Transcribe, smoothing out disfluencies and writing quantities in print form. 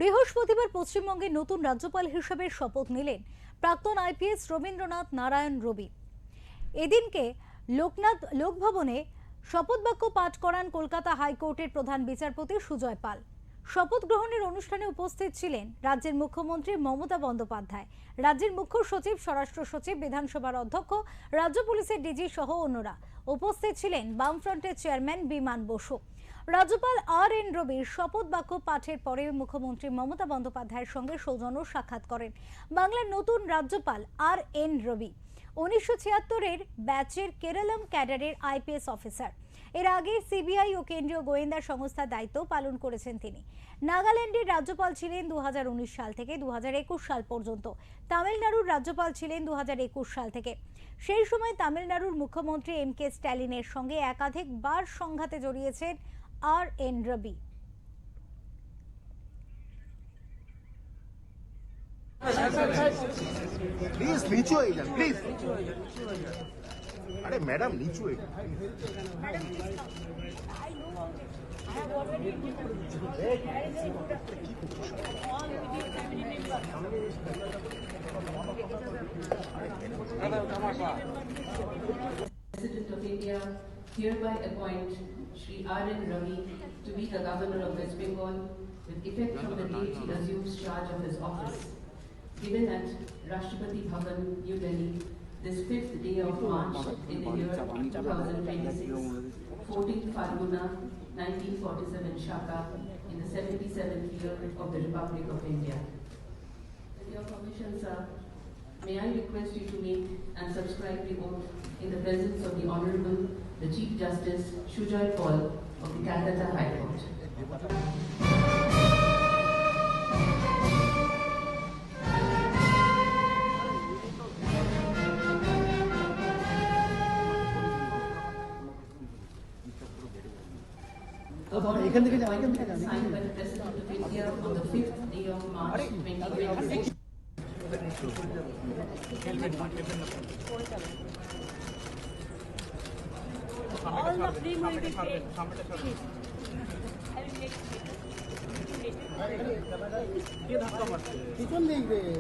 বৃহস্পতিবার পশ্চিমবঙ্গের নতুন রাজ্যপাল হিসেবে শপথ নিলেন প্রাক্তন আইপিএস রবীন্দ্রনাথ নারায়ণ রবি। এদিনকে লোকভবনে শপথ বাক্য পাঠ করান কলকাতা হাইকোর্টের প্রধান বিচারপতি সুজয় পাল। শপথ গ্রহণের অনুষ্ঠানে উপস্থিত ছিলেন রাজ্যের মুখ্যমন্ত্রী মমতা বন্দ্যোপাধ্যায়, রাজ্যের মুখ্য সচিব, স্বরাষ্ট্র সচিব, বিধানসভার অধ্যক্ষ, রাজ্য পুলিশের ডিজি সহ অন্যরা। উপস্থিত ছিলেন বামফ্রন্টের চেয়ারম্যান বিমান বসু। রাজ্যপাল আর.এন. রবির শপথ বাক্য পাঠের পরে মুখ্যমন্ত্রী মমতা বন্দ্যোপাধ্যায়ের সঙ্গে সৌজন্য সাক্ষাৎ করেন বাংলার নতুন রাজ্যপাল আর.এন. রবি। 1976-এর ব্যাচের কেরালাম ক্যাডারের আইপিএস অফিসার। এর আগে সিবিআই ও কেন্দ্রীয় গোয়েন্দা সংস্থার দায়িত্ব পালন করেছেন তিনি। নাগাল্যান্ডের রাজ্যপাল ছিলেন 2019 সাল থেকে 2021 সাল পর্যন্ত। তামিলনাড়ুর রাজ্যপাল ছিলেন 2021 সাল থেকে। সেই সময় তামিলনাড়ুর মুখ্যমন্ত্রী এম.কে. স্ট্যালিনের সঙ্গে একাধিকবার সংঘাতে জড়িয়েছেন আর.এন. রবি। प्लीज नीचे आइए प्लीज। अरे मैडम नीचे आइए। President of India hereby appoint Shri R.N. Ravi to be the Governor of West Bengal with effect from the date he assumes charge of his office. Given at Rashtrapati Bhavan, New Delhi, this 5th day of March in the year 2026, 14th Falguna, 1947 Shaka, in the 77th year of the Republic of India. With your permission, sir, may I request you to make and subscribe the oath in the presence of the Honorable, the Chief Justice Sujoy Paul of the Calcutta High Court. Signed by the President of India on the 5th day of March 2026. All the frame will be paid. I will make it.